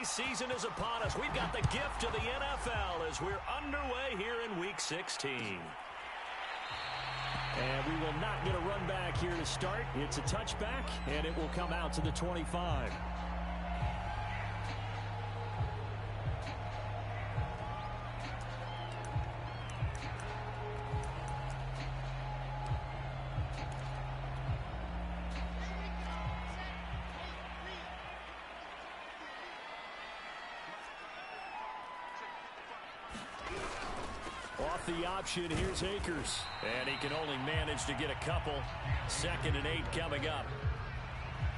season is upon us. We've got the gift of the NFL as we're underway here in Week 16. And we will not get a run back here to start. It's a touchback, and it will come out to the 25. Off the option, here's Akers. And he can only manage to get a couple. 2nd and 8 coming up.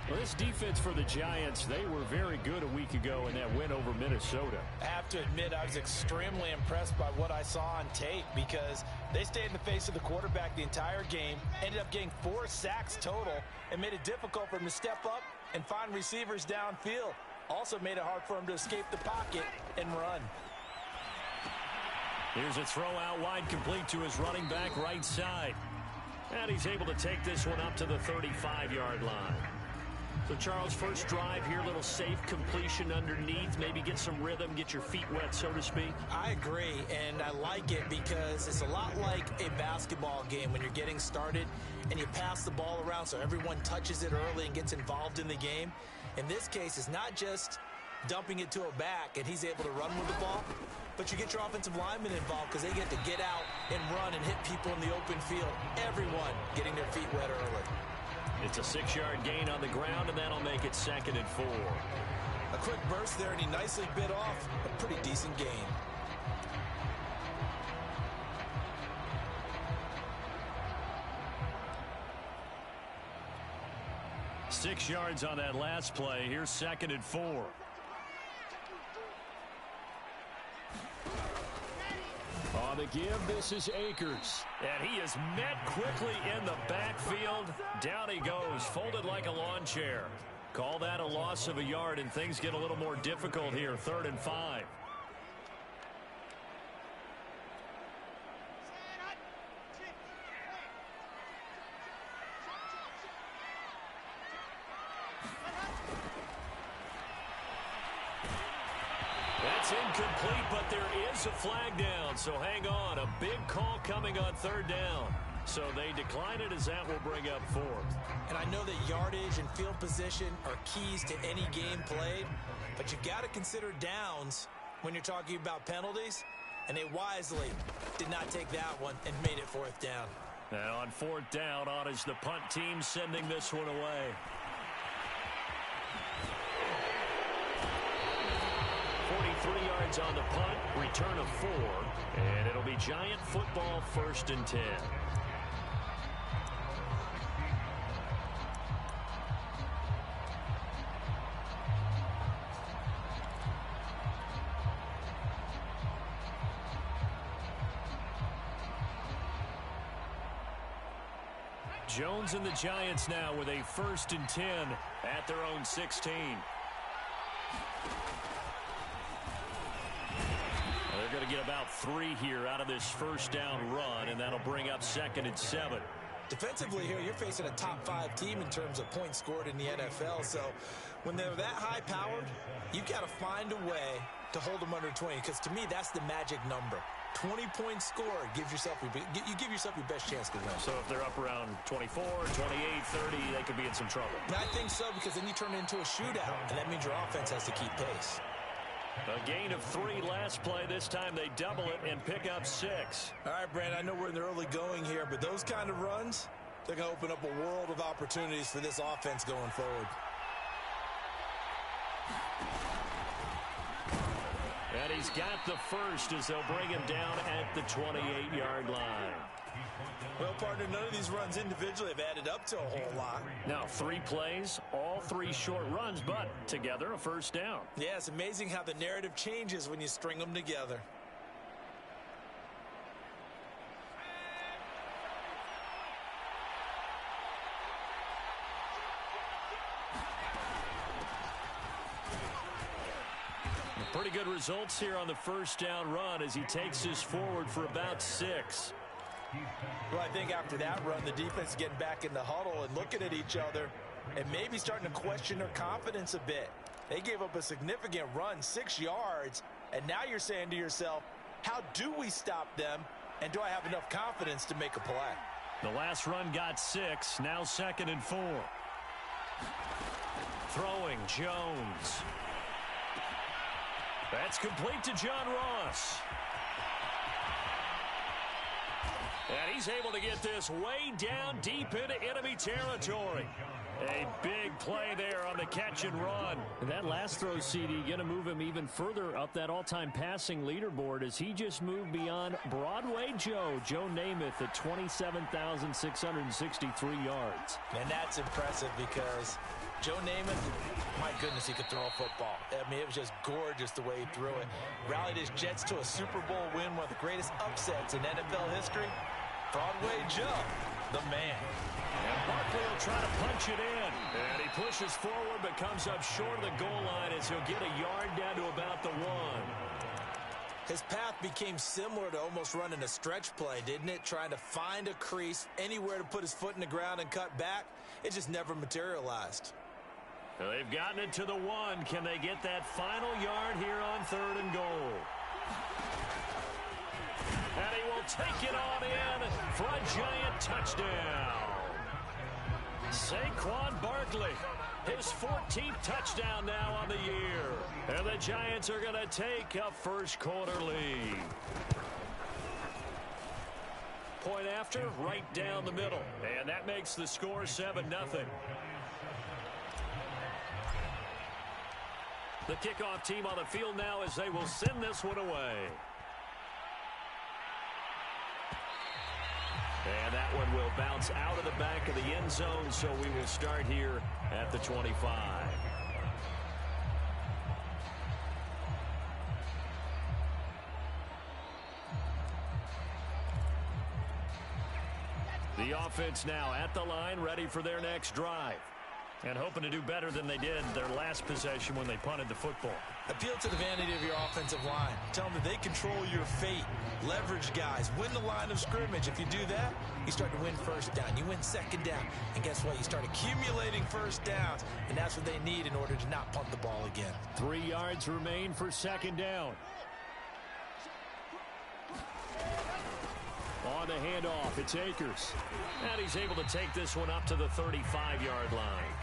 Well, this defense for the Giants, they were very good a week ago in that win over Minnesota. I have to admit, I was extremely impressed by what I saw on tape because they stayed in the face of the quarterback the entire game, ended up getting 4 sacks total, and made it difficult for him to step up and find receivers downfield. Also made it hard for him to escape the pocket and run. Here's a throw out wide, complete to his running back right side. And he's able to take this one up to the 35-yard line. So, Charles, first drive here, little safe completion underneath. Maybe get some rhythm, get your feet wet, so to speak. I agree, and I like it because it's a lot like a basketball game when you're getting started and you pass the ball around so everyone touches it early and gets involved in the game. In this case, it's not just dumping it to a back and he's able to run with the ball, but you get your offensive linemen involved because they get to get out and run and hit people in the open field. Everyone getting their feet wet early. It's a 6-yard gain on the ground, and that'll make it 2nd and 4. A quick burst there, and he nicely bit off a pretty decent gain. Six yards on that last play. Here's 2nd and 4. On the give, this is Akers. And he is met quickly in the backfield. Down he goes, folded like a lawn chair. Call that a loss of a yard, and things get a little more difficult here. 3rd and 5. That's incomplete, but there is a flag down, so hang on. A big call coming on 3rd down. So they decline it as that will bring up 4th. And I know that yardage and field position are keys to any game played, but you've got to consider downs when you're talking about penalties, and they wisely did not take that one and made it 4th down. And on 4th down, on is the punt team sending this one away. 43 yards on the punt, return of 4, and it'll be Giant football 1st and 10. Jones and the Giants now with a 1st and 10 at their own 16. They're going to get about 3 here out of this 1st down run, and that'll bring up 2nd and 7. Defensively here, you're facing a top 5 team in terms of points scored in the NFL. So when they're that high powered, you've got to find a way to hold them under 20, because to me, that's the magic number. 20 points scored gives yourself you give yourself your best chance to win. So if they're up around 24, 28, 30, they could be in some trouble. And I think so, because then you turn it into a shootout, and that means your offense has to keep pace. A gain of 3 last play. This time they double it and pick up 6. All right, Brandon, I know we're in the early going here, but those kind of runs, they're going to open up a world of opportunities for this offense going forward. And he's got the first as they'll bring him down at the 28-yard line. Well, partner, none of these runs individually have added up to a whole lot. Now, 3 plays, all 3 short runs, but together a 1st down. Yeah, it's amazing how the narrative changes when you string them together. Pretty good results here on the 1st down run as he takes this forward for about 6. Well, I think after that run, the defense is getting back in the huddle and looking at each other and maybe starting to question their confidence a bit. They gave up a significant run, 6 yards, and now you're saying to yourself, how do we stop them, and do I have enough confidence to make a play? The last run got 6, now 2nd and 4. Throwing, Jones. That's complete to John Ross. And he's able to get this way down deep into enemy territory. A big play there on the catch and run. And that last throw, CD, going to move him even further up that all-time passing leaderboard as he just moved beyond Broadway Joe Namath at 27,663 yards. And that's impressive because Joe Namath, my goodness, he could throw a football. I mean, it was just gorgeous the way he threw it. Rallied his Jets to a Super Bowl win, one of the greatest upsets in NFL history. Broadway Joe, the man. And Barkley will try to punch it in. And he pushes forward but comes up short of the goal line as he'll get a yard down to about the 1. His path became similar to almost running a stretch play, didn't it? Trying to find a crease, anywhere to put his foot in the ground and cut back. It just never materialized. Well, they've gotten it to the 1. Can they get that final yard here on 3rd and goal? And he will take it on in for a giant touchdown. Saquon Barkley, his 14th touchdown now on the year. And the Giants are going to take a first-quarter lead. Point after, right down the middle. And that makes the score 7-0. The kickoff team on the field now as they will send this one away. And that one will bounce out of the back of the end zone, so we will start here at the 25. The offense now at the line, ready for their next drive. And hoping to do better than they did their last possession when they punted the football. Appeal to the vanity of your offensive line. Tell them that they control your fate. Leverage guys. Win the line of scrimmage. If you do that, you start to win first down. You win second down. And guess what? You start accumulating first downs. And that's what they need in order to not punt the ball again. 3 yards remain for 2nd down. On the handoff, it's Akers. And he's able to take this one up to the 35-yard line.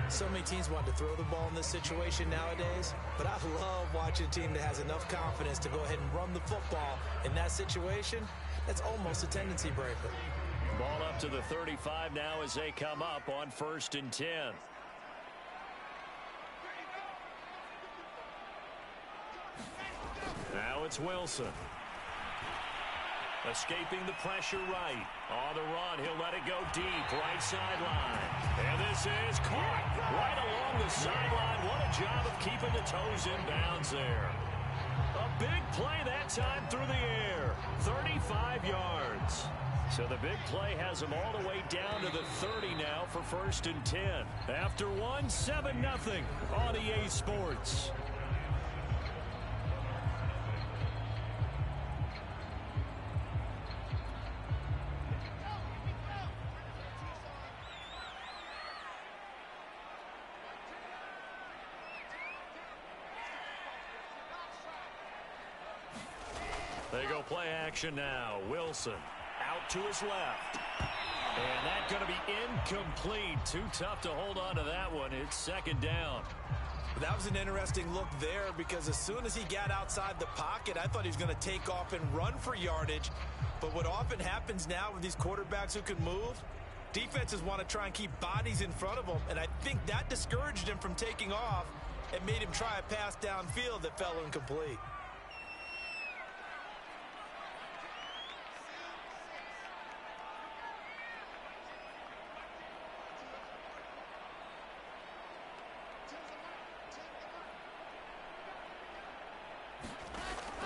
So many teams want to throw the ball in this situation nowadays, but I love watching a team that has enough confidence to go ahead and run the football in that situation. That's almost a tendency breaker. Ball up to the 35 now as they come up on 1st and 10. Now it's Wilson. Escaping the pressure right. On the run, he'll let it go deep, right sideline. And this is caught right along the sideline. What a job of keeping the toes in bounds there. A big play that time through the air. 35 yards. So the big play has him all the way down to the 30 now for 1st and 10. After 7-0 on EA Sports. They go play action now. Wilson out to his left. And that's going to be incomplete. Too tough to hold on to that one. It's 2nd down. That was an interesting look there because as soon as he got outside the pocket, I thought he was going to take off and run for yardage. But what often happens now with these quarterbacks who can move, defenses want to try and keep bodies in front of them. And I think that discouraged him from taking off and made him try a pass downfield that fell incomplete.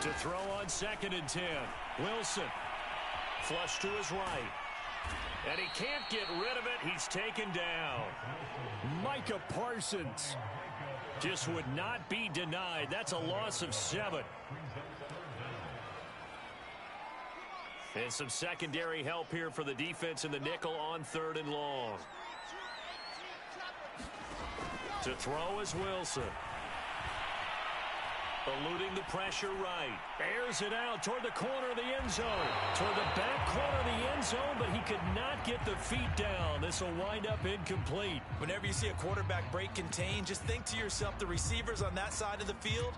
To throw on 2nd and 10. Wilson. Flush to his right. And he can't get rid of it. He's taken down. Micah Parsons just would not be denied. That's a loss of 7. And some secondary help here for the defense in the nickel on 3rd and long. To throw is Wilson. Eluding the pressure right. Airs it out toward the corner of the end zone. Toward the back corner of the end zone, but he could not get the feet down. This will wind up incomplete. Whenever you see a quarterback break contain, just think to yourself, the receivers on that side of the field,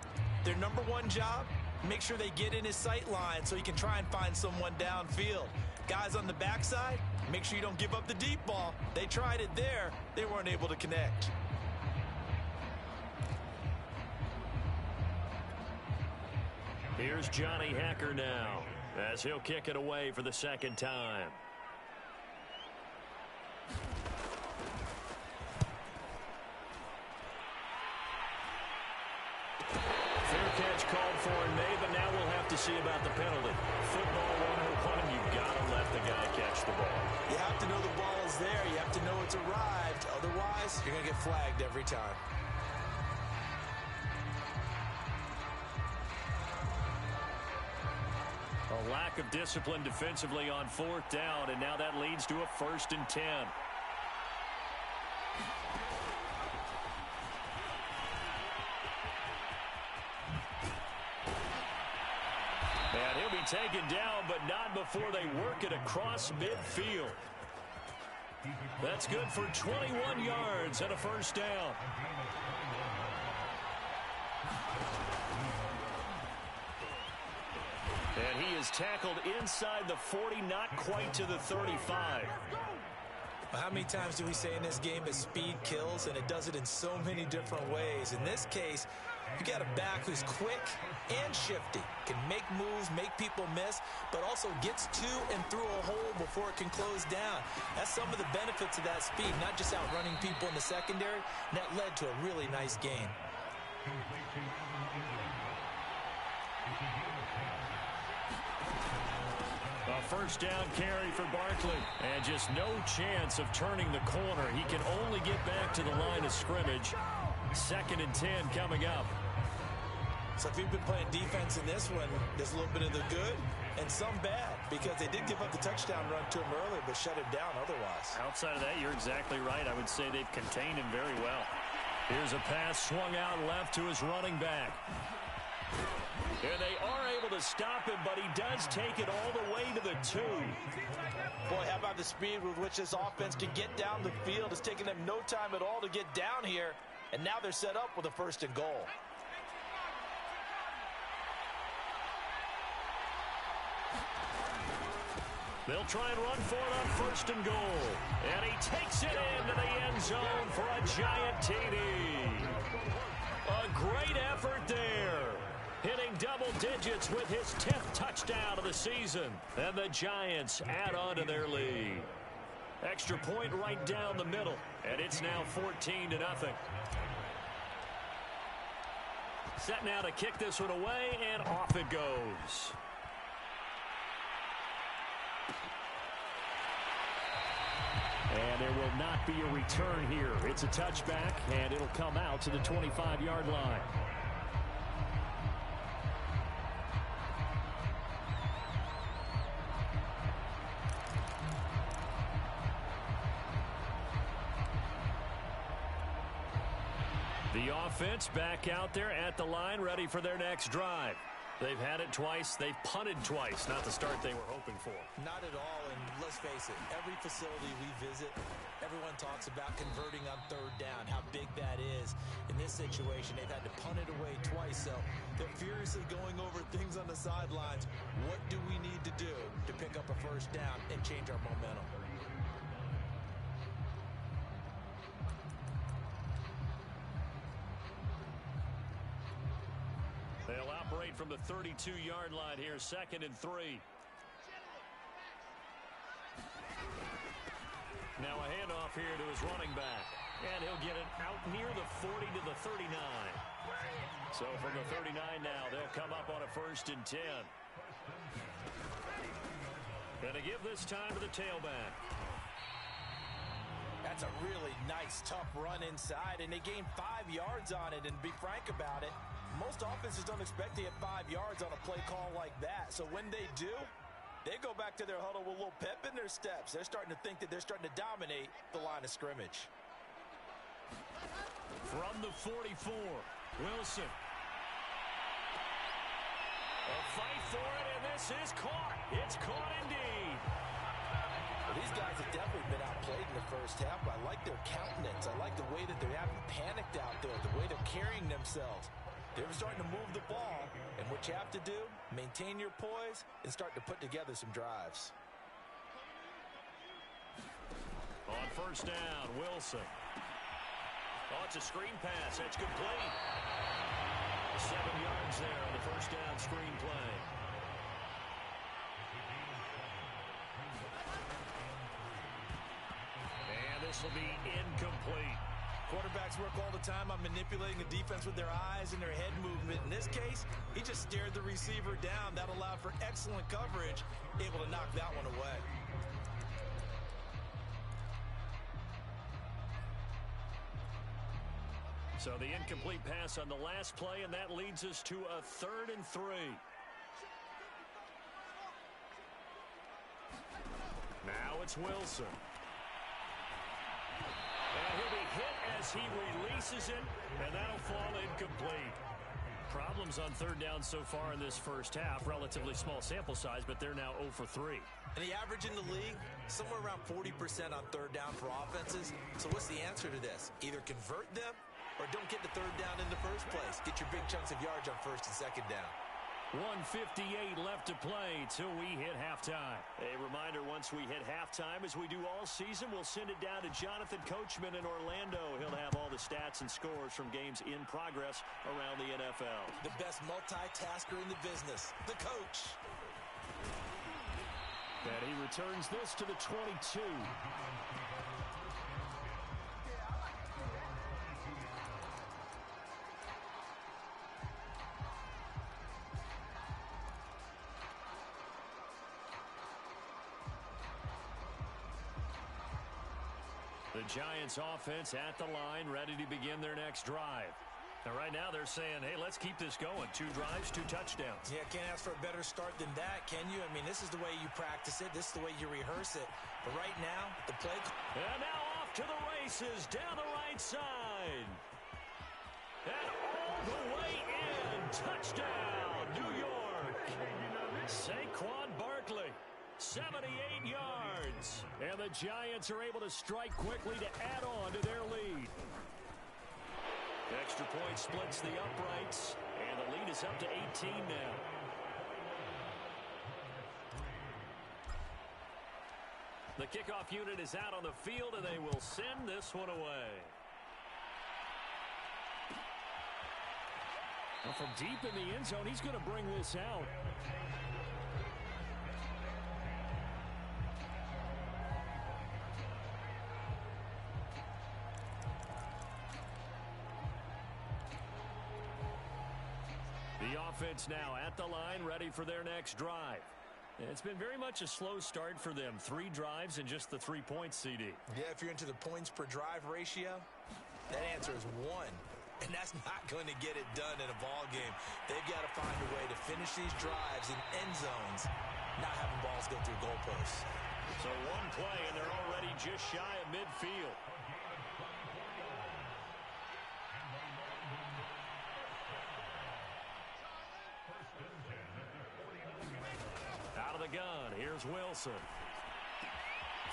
their number one job, make sure they get in his sight line so he can try and find someone downfield. Guys on the backside, make sure you don't give up the deep ball. They tried it there. They weren't able to connect. Here's Johnny Hacker now as he'll kick it away for the second time. Fair catch called for and made, but now we'll have to see about the penalty. Football 101, you've got to let the guy catch the ball. You have to know the ball is there. You have to know it's arrived. Otherwise, you're going to get flagged every time. A lack of discipline defensively on fourth down, and now that leads to a 1st and 10. And he'll be taken down, but not before they work it across midfield. That's good for 21 yards and a 1st down. And he is tackled inside the 40, not quite to the 35. Well, how many times do we say in this game that speed kills, and it does it in so many different ways? In this case, you got a back who's quick and shifty, can make moves, make people miss, but also gets to and through a hole before it can close down. That's some of the benefits of that speed, not just outrunning people in the secondary, and that led to a really nice gain. A 1st down carry for Barkley. And just no chance of turning the corner. He can only get back to the line of scrimmage. 2nd and 10 coming up. So if you've been playing defense in this one, there's a little bit of the good and some bad, because they did give up the touchdown run to him earlier, but shut him down otherwise. Outside of that, you're exactly right. I would say they've contained him very well. Here's a pass swung out left to his running back. And they are able to stop him, but he does take it all the way to the 2. Boy, how about the speed with which this offense can get down the field? It's taken them no time at all to get down here, and now they're set up with a 1st and goal. They'll try and run for it on 1st and goal. And he takes it into the end zone for a giant TD. A great effort there. Hitting double digits with his 10th touchdown of the season. And the Giants add on to their lead. Extra point right down the middle. And it's now 14-0. Set now to kick this one away, and off it goes. And there will not be a return here. It's a touchback, and it'll come out to the 25-yard line. The offense back out there at the line, ready for their next drive. They've had it twice. They've punted twice. Not the start they were hoping for. Not at all, and let's face it, every facility we visit, everyone talks about converting on 3rd down, how big that is. In this situation, they've had to punt it away twice, so they're furiously going over things on the sidelines. What do we need to do to pick up a 1st down and change our momentum? They'll operate from the 32-yard line here, 2nd and 3. Now a handoff here to his running back. And he'll get it out near the 40 to the 39. So from the 39 now, they'll come up on a 1st and 10. And to give this time to the tailback. That's a really nice, tough run inside, and they gained 5 yards on it. And be frank about it, most offenses don't expect to get 5 yards on a play call like that. So when they do, they go back to their huddle with a little pep in their steps. They're starting to think that they're starting to dominate the line of scrimmage. From the 44, Wilson. A fight for it, and this is caught. It's caught indeed. Well, these guys have definitely been outplayed in the first half, but I like their countenance. I like the way that they haven't panicked out there, the way they're carrying themselves. They're starting to move the ball, and what you have to do, maintain your poise and start to put together some drives. On first down, Wilson. Oh, it's a screen pass. That's complete. 7 yards there on the first down screen play. And this will be incomplete. Quarterbacks work all the time on manipulating the defense with their eyes and their head movement. In this case, he just stared the receiver down. That allowed for excellent coverage, able to knock that one away. So the incomplete pass on the last play, and that leads us to a 3rd and 3. Now it's Wilson. And he'll be hit as he releases it, and that'll fall incomplete. Problems on 3rd down so far in this first half. Relatively small sample size, but they're now 0 for 3. And the average in the league, somewhere around 40% on 3rd down for offenses. So what's the answer to this? Either convert them or don't get the 3rd down in the first place. Get your big chunks of yards on 1st and 2nd down. 1:58 left to play till we hit halftime. A reminder, once we hit halftime, as we do all season, we'll send it down to Jonathan Coachman in Orlando. He'll have all the stats and scores from games in progress around the NFL. The best multitasker in the business, the coach. And he returns this to the 22. The Giants offense at the line, ready to begin their next drive. And right now they're saying, hey, let's keep this going. 2 drives, 2 touchdowns. Yeah, can't ask for a better start than that, can you? I mean, this is the way you practice it. This is the way you rehearse it. But right now, the play... And now off to the races down the right side. And all the way in. Touchdown, New York. Saquon Barkley. 78 yards. And the Giants are able to strike quickly to add on to their lead. Extra point splits the uprights, and the lead is up to 18 now. The kickoff unit is out on the field, and they will send this one away. Well, from deep in the end zone, he's going to bring this out. The offense now at the line, ready for their next drive. It's been very much a slow start for them. 3 drives and just the 3 points, CD. Yeah, if you're into the points per drive ratio, that answer is 1. And that's not going to get it done in a ball game. They've got to find a way to finish these drives in end zones, not having balls go through goalposts. So 1 play, and they're already just shy of midfield. Out of the gun, here's Wilson.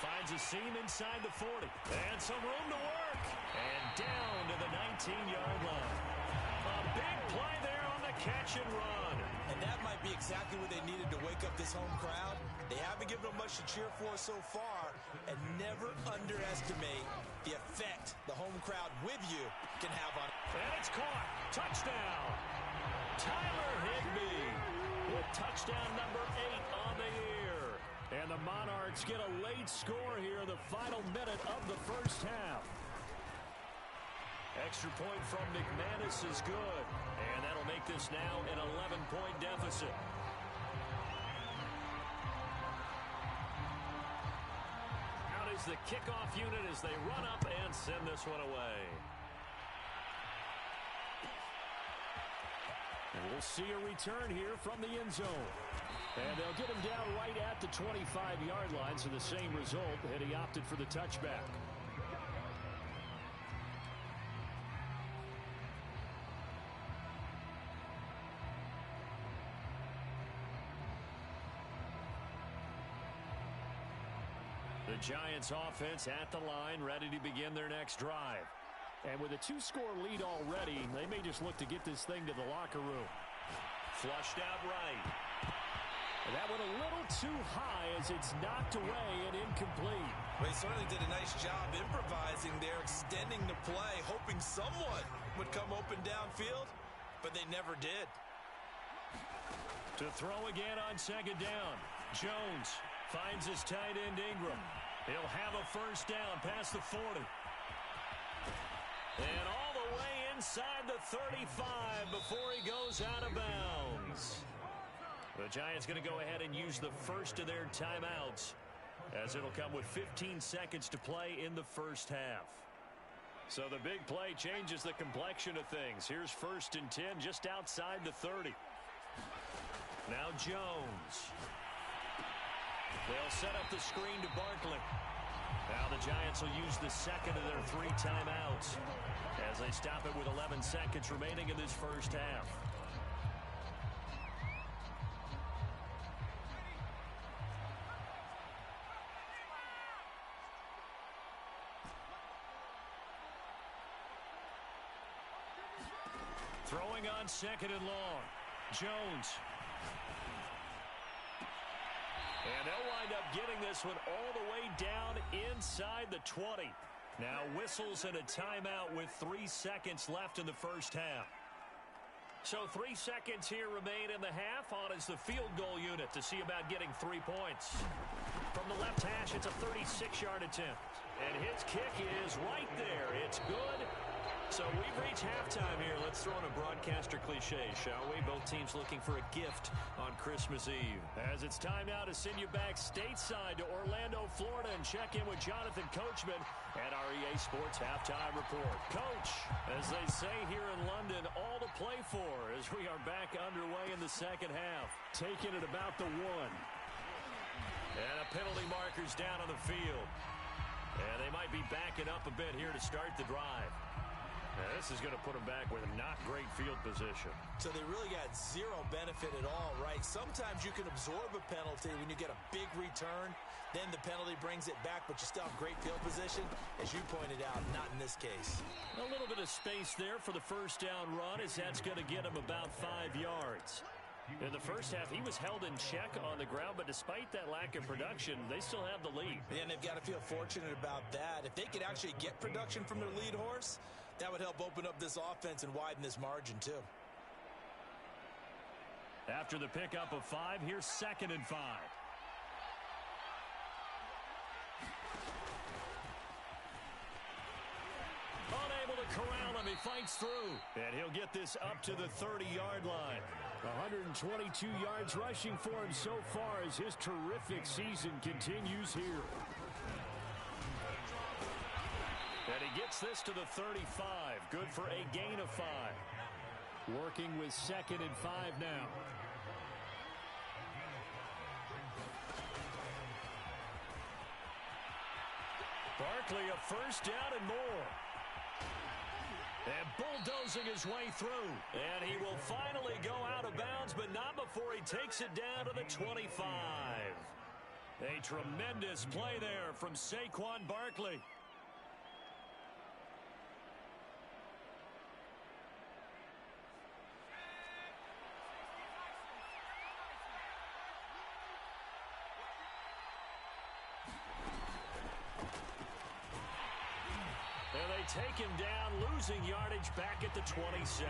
Finds a seam inside the 40. And some room to work. And down to the 19-yard line. A big play there on the catch and run. And that might be exactly what they needed to wake up this home crowd. They haven't given them much to cheer for so far. And never underestimate the effect the home crowd with you can have on it. And it's caught. Touchdown. Tyler Higbee with touchdown number 8 on the year. And the Monarchs get a late score here in the final minute of the first half. Extra point from McManus is good. And that'll make this now an 11-point deficit. Out is the kickoff unit as they run up and send this one away. And we'll see a return here from the end zone. And they'll get him down right at the 25-yard line, so the same result, and he opted for the touchback. Giants offense at the line, ready to begin their next drive. And with a 2-score lead already, they may just look to get this thing to the locker room. Flushed out right. And that went a little too high as it's knocked away and incomplete. Well, he certainly did a nice job improvising there, extending the play, hoping someone would come open downfield, but they never did. To throw again on second down. Jones finds his tight end Ingram. He'll have a first down past the 40. And all the way inside the 35 before he goes out of bounds. The Giants going to go ahead and use the first of their timeouts, as it'll come with 15 seconds to play in the first half. So the big play changes the complexion of things. Here's 1st and 10 just outside the 30. Now Jones. They'll set up the screen to Barkley. Now the Giants will use the second of their 3 timeouts as they stop it with 11 seconds remaining in this first half. Throwing on second and long. Jones. And they'll wind up getting this one all the way down inside the 20. Now whistles and a timeout with 3 seconds left in the first half. So 3 seconds here remain in the half. On is the field goal unit to see about getting 3 points. From the left hash, it's a 36-yard attempt. And his kick is right there. It's good. So we've reached halftime here. Let's throw in a broadcaster cliche, shall we? Both teams looking for a gift on Christmas Eve. As it's time now to send you back stateside to Orlando, Florida, and check in with Jonathan Coachman at our EA Sports Halftime Report. Coach, as they say here in London, all to play for as we are back underway in the second half. Taking it about the 1. And a penalty marker's down on the field. And they might be backing up a bit here to start the drive. Now, this is going to put them back with a not great field position. So they really got zero benefit at all, right? Sometimes you can absorb a penalty when you get a big return. Then the penalty brings it back, but you still have great field position. As you pointed out, not in this case. A little bit of space there for the first down run, as that's going to get him about 5 yards. In the first half, he was held in check on the ground, but despite that lack of production, they still have the lead. And they've got to feel fortunate about that. If they could actually get production from their lead horse, that would help open up this offense and widen this margin, too. After the pickup of 5, here's 2nd and 5. Unable to corral him. He fights through. And he'll get this up to the 30-yard line. 122 yards rushing for him so far as his terrific season continues here. And he gets this to the 35. Good for a gain of 5. Working with 2nd and 5 now. Barkley a first down and more. And bulldozing his way through. And he will finally go out of bounds, but not before he takes it down to the 25. A tremendous play there from Saquon Barkley. And they take him down, losing yardage back at the 27.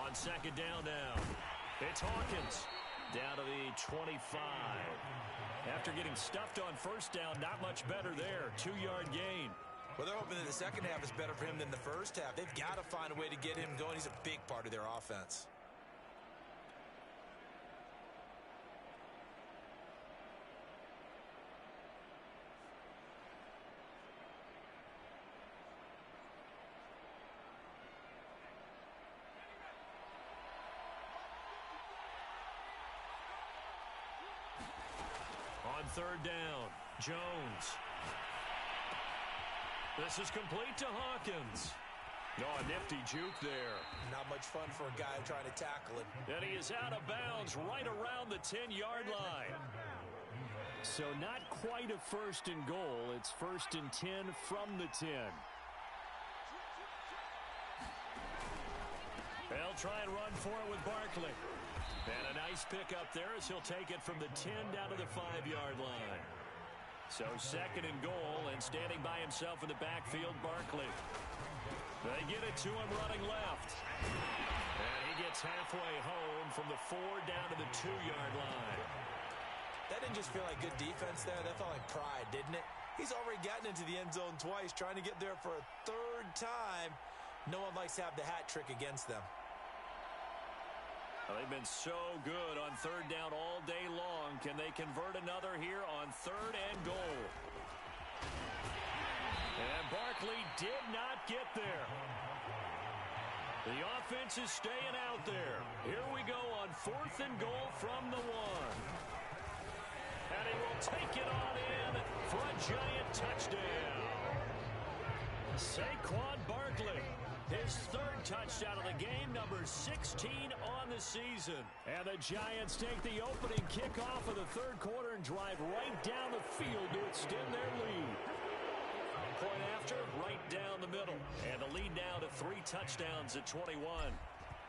On second down now. It's Hawkins down to the 25. After getting stuffed on first down, not much better there. 2-yard gain. Well, they're hoping that the second half is better for him than the first half. They've got to find a way to get him going. He's a big part of their offense. On third down, Jones. This is complete to Hawkins. Oh, a nifty juke there. Not much fun for a guy trying to tackle him. And he is out of bounds right around the 10-yard line. So not quite a first and goal. It's first and 10 from the 10. They'll try and run for it with Barkley. And a nice pickup there as he'll take it from the 10 down to the 5-yard line. So second and goal, and standing by himself in the backfield, Barkley. They get it to him running left. And he gets halfway home from the 4 down to the 2-yard line. That didn't just feel like good defense there. That felt like pride, didn't it? He's already gotten into the end zone twice, trying to get there for a third time. No one likes to have the hat trick against them. Well, they've been so good on third down all day long. Can they convert another here on third and goal? And Barkley did not get there. The offense is staying out there. Here we go on fourth and goal from the 1. And he will take it on in for a giant touchdown. Saquon Barkley, his third touchdown of the game, number 16 on the season. And the Giants take the opening kickoff of the third quarter and drive right down the field to extend their lead. Point after, right down the middle. And the lead now to 3 touchdowns at 21.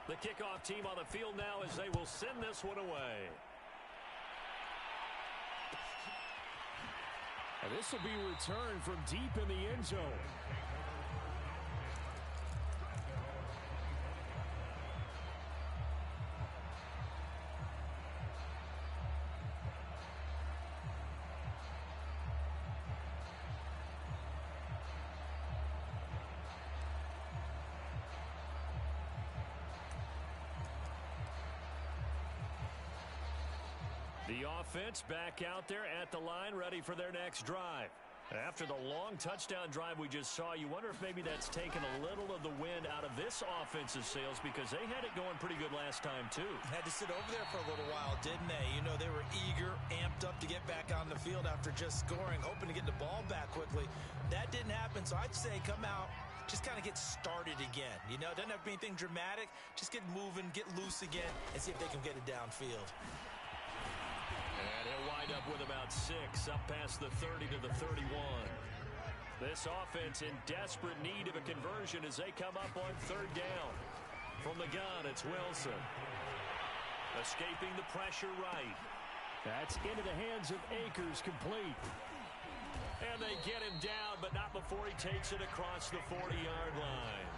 The kickoff team on the field now as they will send this one away. And this will be returned from deep in the end zone. The offense back out there at the line, ready for their next drive. After the long touchdown drive we just saw, you wonder if maybe that's taken a little of the wind out of this offensive sails, because they had it going pretty good last time, too. Had to sit over there for a little while, didn't they? You know, they were eager, amped up to get back on the field after just scoring, hoping to get the ball back quickly. That didn't happen, so I'd say come out, just kind of get started again. You know, doesn't have to be anything dramatic. Just get moving, get loose again, and see if they can get it downfield. And he'll wind up with about 6 up past the 30 to the 31. This offense in desperate need of a conversion as they come up on third down. From the gun, it's Wilson. Escaping the pressure right. That's into the hands of Akers, complete. And they get him down, but not before he takes it across the 40-yard line.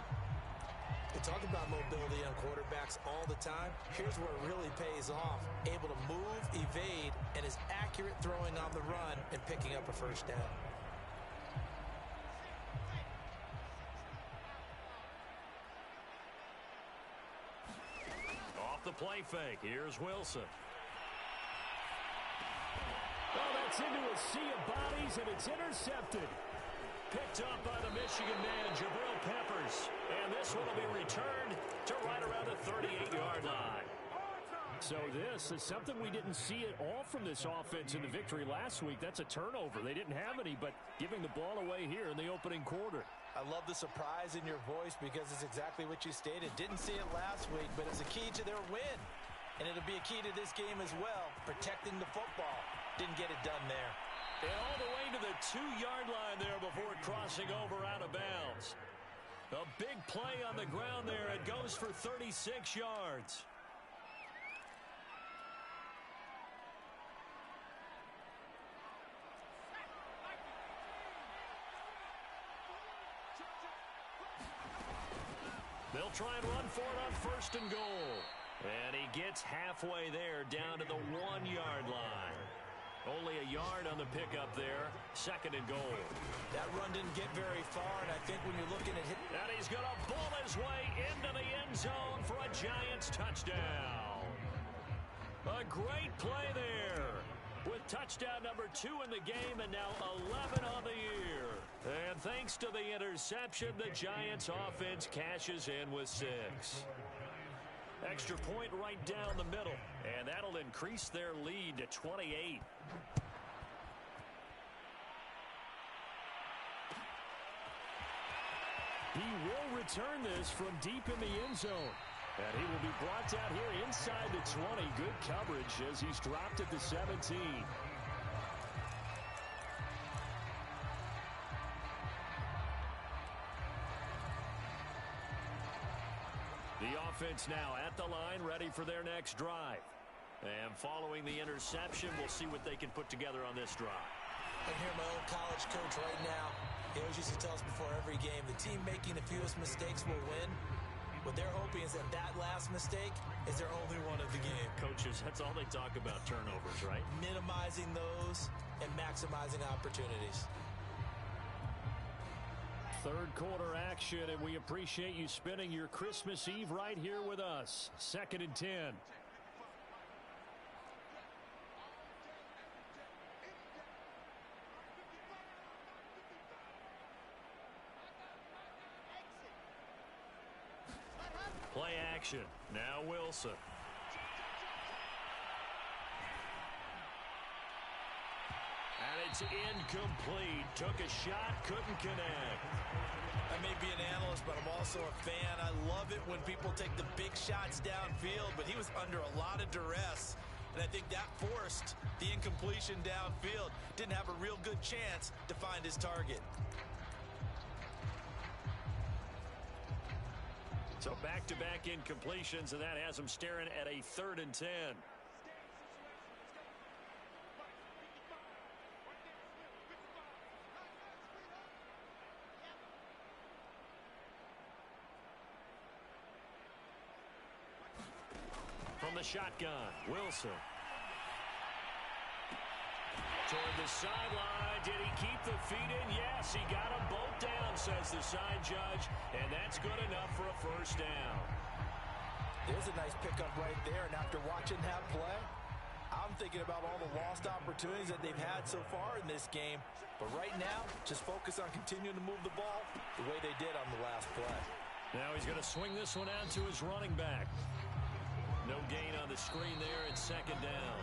They talk about mobility on quarterbacks all the time. Here's where it really pays off. Able to move, evade, and is accurate throwing on the run and picking up a first down. Off the play fake. Here's Wilson. Oh, that's into a sea of bodies, and it's intercepted. Picked up by the Michigan man, Jabril Peppers. And this one will be returned to right around the 38-yard line. So this is something we didn't see at all from this offense in the victory last week. That's a turnover. They didn't have any, but giving the ball away here in the opening quarter. I love the surprise in your voice because it's exactly what you stated. Didn't see it last week, but it's a key to their win. And it'll be a key to this game as well, protecting the football. Didn't get it done there. And all the way to the 2-yard line there before crossing over out of bounds. A big play on the ground there. It goes for 36 yards. They'll try and run for it on first and goal. And he gets halfway there down to the 1-yard line. Only a yard on the pickup there. Second and goal. That run didn't get very far, and I think when you're looking at hit... And he's going to bull his way into the end zone for a Giants touchdown. A great play there. With touchdown number 2 in the game and now 11 on the year. And thanks to the interception, the Giants offense cashes in with 6. Extra point right down the middle, and that'll increase their lead to 28. He will return this from deep in the end zone. And he will be brought down here inside the 20. Good coverage as he's dropped at the 17. The offense now at the line, ready for their next drive. And following the interception, we'll see what they can put together on this drive. I can hear my old college coach right now. He always used to tell us before every game, the team making the fewest mistakes will win. What they're hoping is that that last mistake is their only one of the game. Coaches, that's all they talk about, turnovers, right? Minimizing those and maximizing opportunities. Third quarter action, and we appreciate you spending your Christmas Eve right here with us. 2nd and 10. Play action. Now Wilson. And it's incomplete. Took a shot, couldn't connect. I may be an analyst, but I'm also a fan. I love it when people take the big shots downfield, but he was under a lot of duress. And I think that forced the incompletion downfield. Didn't have a real good chance to find his target. So back-to-back incompletions, and that has him staring at a 3rd and 10. From the shotgun, Wilson. Toward the sideline. Did he keep the feet in? Yes, he got them both down, says the side judge. And that's good enough for a first down. There's a nice pickup right there. And after watching that play, I'm thinking about all the lost opportunities that they've had so far in this game. But right now, just focus on continuing to move the ball the way they did on the last play. Now he's going to swing this one out to his running back. No gain on the screen there, and 2nd down.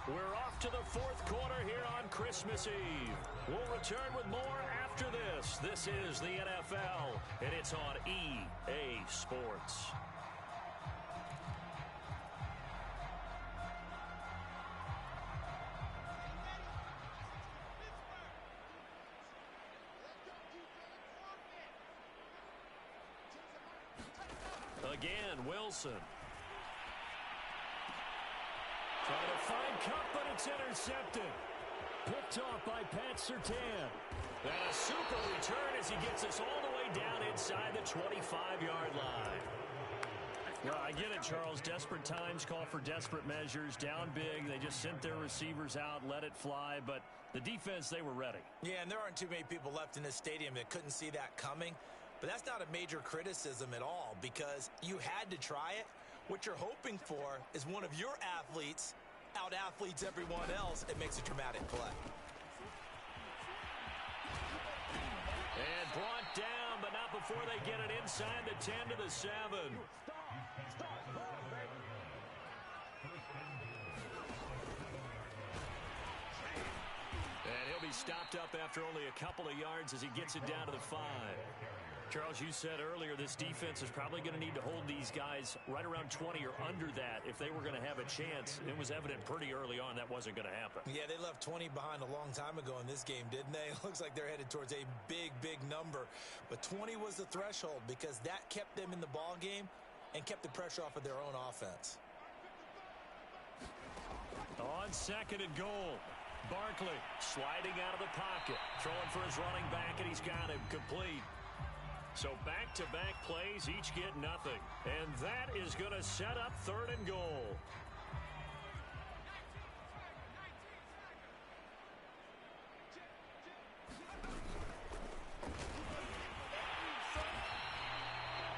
We're off to the 4th quarter here on Christmas Eve. We'll return with more after this. This is the NFL, and it's on EA Sports. Again, Wilson. Trying to find Cup, but it's intercepted. Picked off by Pat Surtain. And a super return as he gets us all the way down inside the 25-yard line. Well, I get it, Charles. Desperate times call for desperate measures. Down big. They just sent their receivers out, let it fly. But the defense, they were ready. Yeah, and there aren't too many people left in this stadium that couldn't see that coming. But that's not a major criticism at all because you had to try it. What you're hoping for is one of your athletes out-athletes everyone else and makes a dramatic play. And brought down, but not before they get it inside the 10 to the 7. And he'll be stopped up after only a couple of yards as he gets it down to the 5. Charles, you said earlier this defense is probably going to need to hold these guys right around 20 or under that if they were going to have a chance. It was evident pretty early on that wasn't going to happen. Yeah, they left 20 behind a long time ago in this game, didn't they? It looks like they're headed towards a big, big number. But 20 was the threshold because that kept them in the ball game and kept the pressure off of their own offense. On 2nd and goal, Barkley sliding out of the pocket, throwing for his running back, and he's got him complete. So back-to-back plays, each get nothing. And that is going to set up 3rd and goal.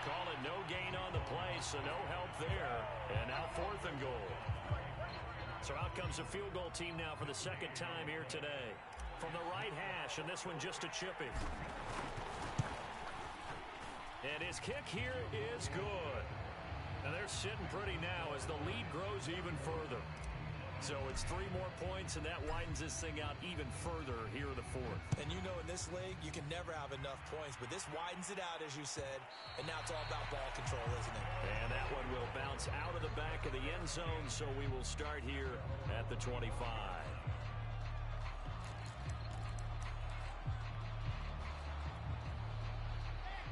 Call it no gain on the play, so no help there. And now 4th and goal. So out comes the field goal team now for the 2nd time here today. From the right hash, and this one just a chipping. And his kick here is good. And they're sitting pretty now as the lead grows even further. So it's 3 more points, and that widens this thing out even further here in the fourth. And you know in this league, you can never have enough points, but this widens it out, as you said, and now it's all about ball control, isn't it? And that one will bounce out of the back of the end zone, so we will start here at the 25.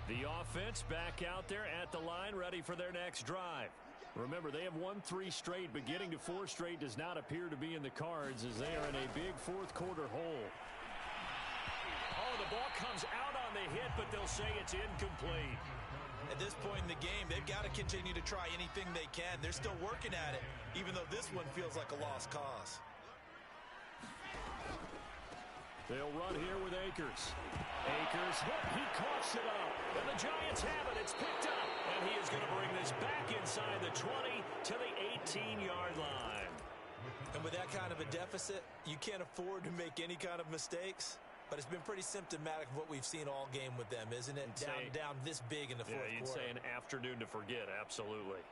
The offense back out there at the line, ready for their next drive. Remember, they have won 3 straight, but getting to 4 straight does not appear to be in the cards as they are in a big fourth-quarter hole. Oh, the ball comes out on the hit, but they'll say it's incomplete. At this point in the game, they've got to continue to try anything they can. They're still working at it, even though this one feels like a lost cause. They'll run here with Akers. Akers hit. He coughs it up. And the Giants have it. It's picked up. And he is going to bring this back inside the 20 to the 18-yard line. And with that kind of a deficit, you can't afford to make any kind of mistakes. But it's been pretty symptomatic of what we've seen all game with them, isn't it? Down this big in the fourth quarter. You'd say an afternoon to forget. Absolutely.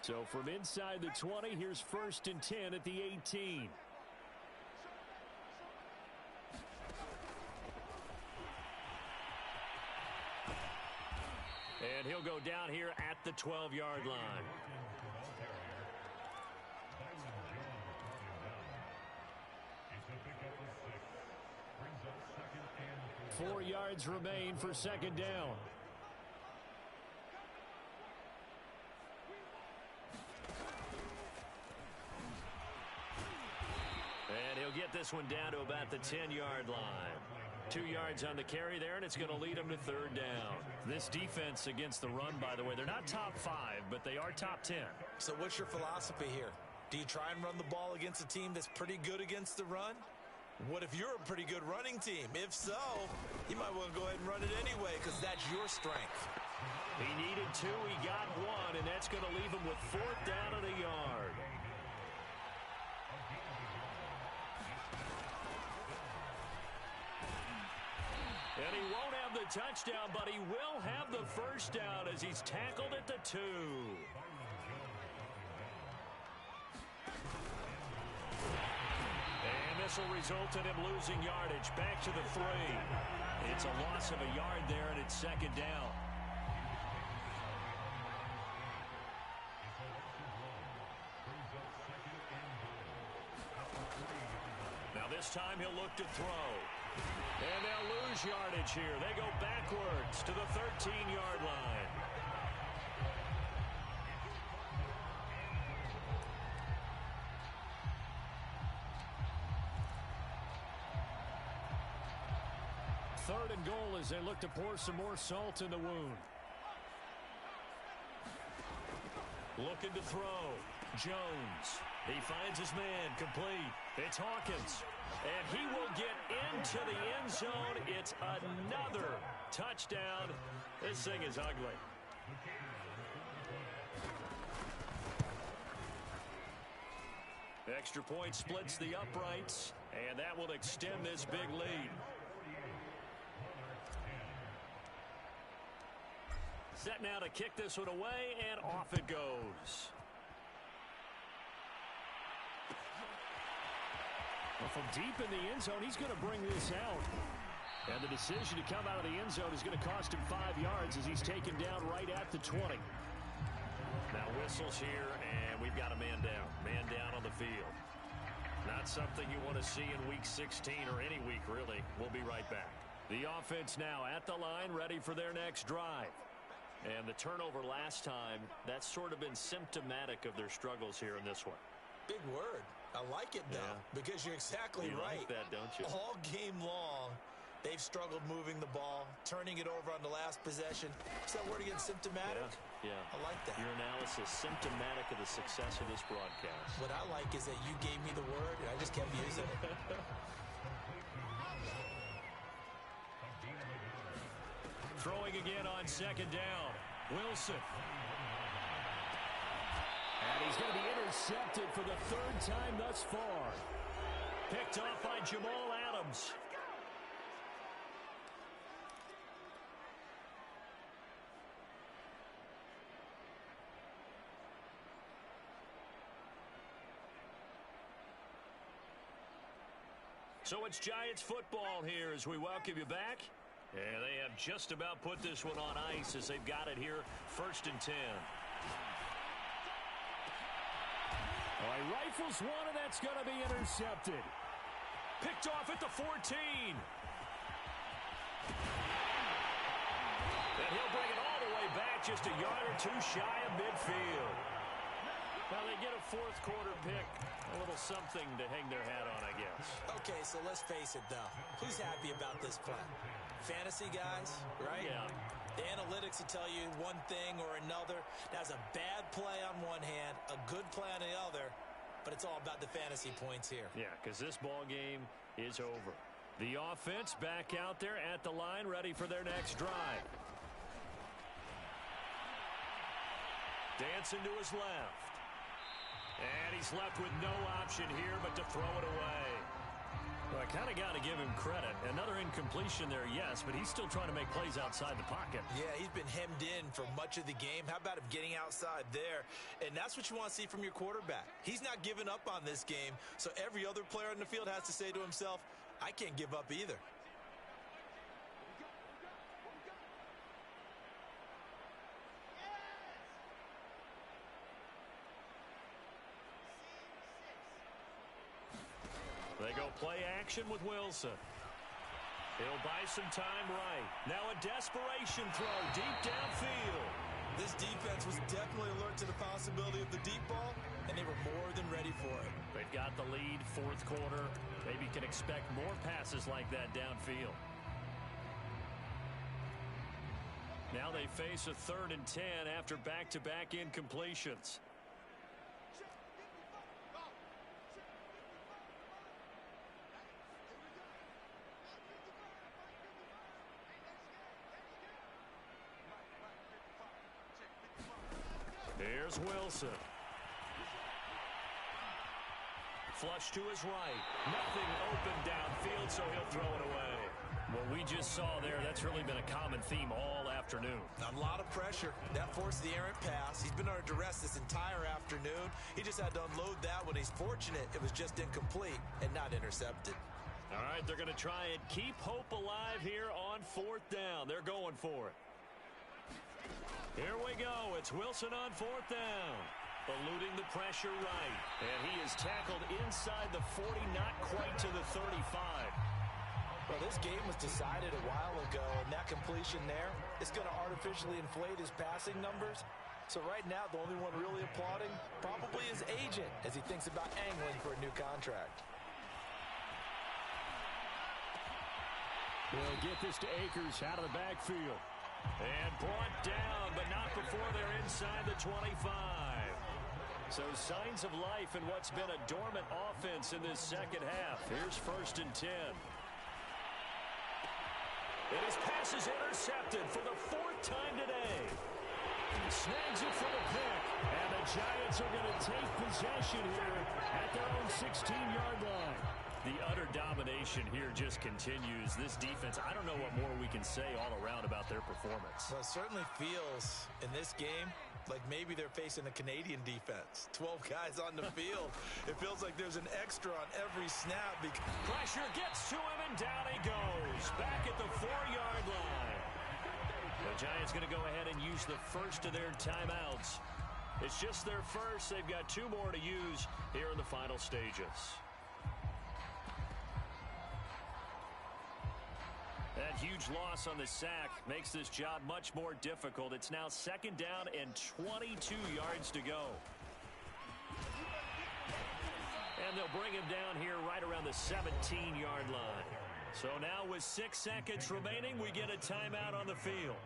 So from inside the 20, here's 1st and 10 at the 18. And he'll go down here at the 12-yard line. Four yards remain for 2nd down. And he'll get this one down to about the 10-yard line. 2 yards on the carry there, and it's going to lead them to 3rd down. This defense against the run, by the way, they're not top 5, but they are top 10. So what's your philosophy here? Do you try and run the ball against a team that's pretty good against the run? What if you're a pretty good running team? If so, you might want to go ahead and run it anyway because that's your strength. He needed 2, he got 1, and that's going to leave him with 4th down and a yard. And he won't have the touchdown, but he will have the 1st down as he's tackled at the 2. And this will result in him losing yardage back to the 3. It's a loss of a yard there, and it's 2nd down. Now this time he'll look to throw. And they'll lose yardage here. They go backwards to the 13-yard line. Third and goal as they look to pour some more salt in the wound. Looking to throw. Jones. He finds his man. Complete. It's Hawkins. And he will get into the end zone. It's another touchdown. This thing is ugly. Extra point splits the uprights, and that will extend this big lead. Set now to kick this one away, and off it goes. Well, from deep in the end zone, he's going to bring this out. And the decision to come out of the end zone is going to cost him 5 yards as he's taken down right at the 20. Now whistles here, and we've got a man down. Man down on the field. Not something you want to see in Week 16 or any week, really. We'll be right back. The offense now at the line, ready for their next drive. And the turnover last time, that's sort of been symptomatic of their struggles here in this one. Big word. I like it, though, because you're exactly right. You like that, don't you? All game long, they've struggled moving the ball, turning it over on the last possession. Is that word again, symptomatic? Yeah. I like that. Your analysis, symptomatic of the success of this broadcast. What I like is that you gave me the word, and I just kept using it. Throwing again on 2nd down. Wilson. And he's going to be intercepted for the 3rd time thus far. Picked off by Jamal Adams. So it's Giants football here as we welcome you back. And they have just about put this one on ice as they've got it here, 1st and 10. All right, rifles one, and that's going to be intercepted. Picked off at the 14. And he'll bring it all the way back, just a yard or two shy of midfield. Now they get a 4th quarter pick. A little something to hang their hat on, I guess. Okay, so let's face it, though. Who's happy about this play? Fantasy guys, right? Yeah. The analytics will tell you one thing or another. That's a bad play on one hand, a good play on the other, but it's all about the fantasy points here. Yeah, because this ball game is over. The offense back out there at the line, ready for their next drive. Dancing to his left. And he's left with no option here but to throw it away. Well, I kind of got to give him credit. Another incompletion there, yes, but he's still trying to make plays outside the pocket. Yeah, he's been hemmed in for much of the game. How about him getting outside there? And that's what you want to see from your quarterback. He's not giving up on this game, so every other player in the field has to say to himself, I can't give up either. They go play action with Wilson. He'll buy some time right. Now a desperation throw deep downfield. This defense was definitely alert to the possibility of the deep ball, and they were more than ready for it. They've got the lead, 4th quarter. Maybe can expect more passes like that downfield. Now they face a 3rd and 10 after back-to-back incompletions. Here's Wilson. Flush to his right. Nothing open downfield, so he'll throw it away. What we just saw there, that's really been a common theme all afternoon. A lot of pressure. That forced the errant pass. He's been under duress this entire afternoon. He just had to unload that when he's fortunate it was just incomplete and not intercepted. All right, they're going to try and keep hope alive here on 4th down. They're going for it. Here we go. It's Wilson on 4th down. Eluding the pressure right. And he is tackled inside the 40, not quite to the 35. Well, this game was decided a while ago, and that completion there is going to artificially inflate his passing numbers. So right now, the only one really applauding probably his agent as he thinks about angling for a new contract. They'll get this to Akers out of the backfield. And brought down, but not before they're inside the 25. So signs of life in what's been a dormant offense in this second half. Here's 1st and 10. And his pass is intercepted for the 4th time today. Snags it for the pick. And the Giants are going to take possession here at their own 16-yard line. The utter domination here just continues. This defense, I don't know what more we can say all around about their performance. Well, it certainly feels in this game like maybe they're facing a Canadian defense. 12 guys on the field. It feels like there's an extra on every snap. Pressure gets to him, and down he goes. Back at the 4-yard line. The Giants going to go ahead and use the first of their timeouts. It's just their first. They've got 2 more to use here in the final stages. That huge loss on the sack makes this job much more difficult. It's now 2nd down and 22 yards to go. And they'll bring him down here right around the 17-yard line. So now with 6 seconds remaining, we get a timeout on the field.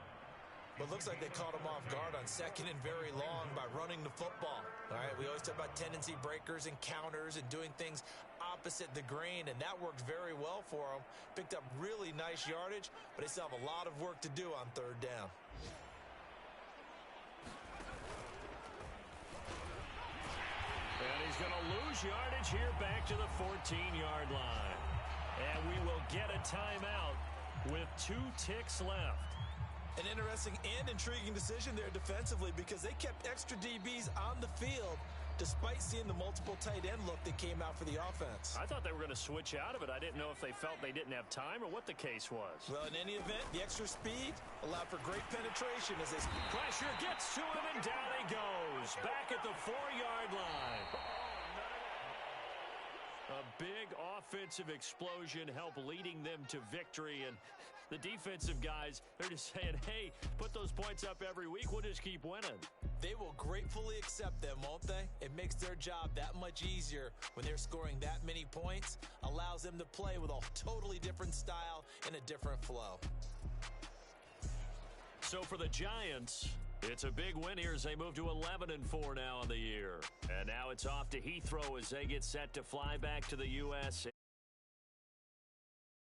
But looks like they caught him off guard on 2nd and very long by running the football. All right, we always talk about tendency breakers and counters and doing things opposite the grain, and that worked very well for them. Picked up really nice yardage, but they still have a lot of work to do on 3rd down. And he's going to lose yardage here back to the 14-yard line. And we will get a timeout with 2 ticks left. An interesting and intriguing decision there defensively because they kept extra DBs on the field despite seeing the multiple tight end look that came out for the offense. I thought they were going to switch out of it. I didn't know if they felt they didn't have time or what the case was. Well, in any event, the extra speed allowed for great penetration as they... Pressure gets to him, and down he goes. Back at the 4-yard line. A big offensive explosion helped leading them to victory, and the defensive guys, they're just saying, hey, put those points up every week. We'll just keep winning. They will gratefully accept them, won't they? It makes their job that much easier when they're scoring that many points, allows them to play with a totally different style and a different flow. So for the Giants, it's a big win here as they move to 11-4 now on the year. And now it's off to Heathrow as they get set to fly back to the U.S.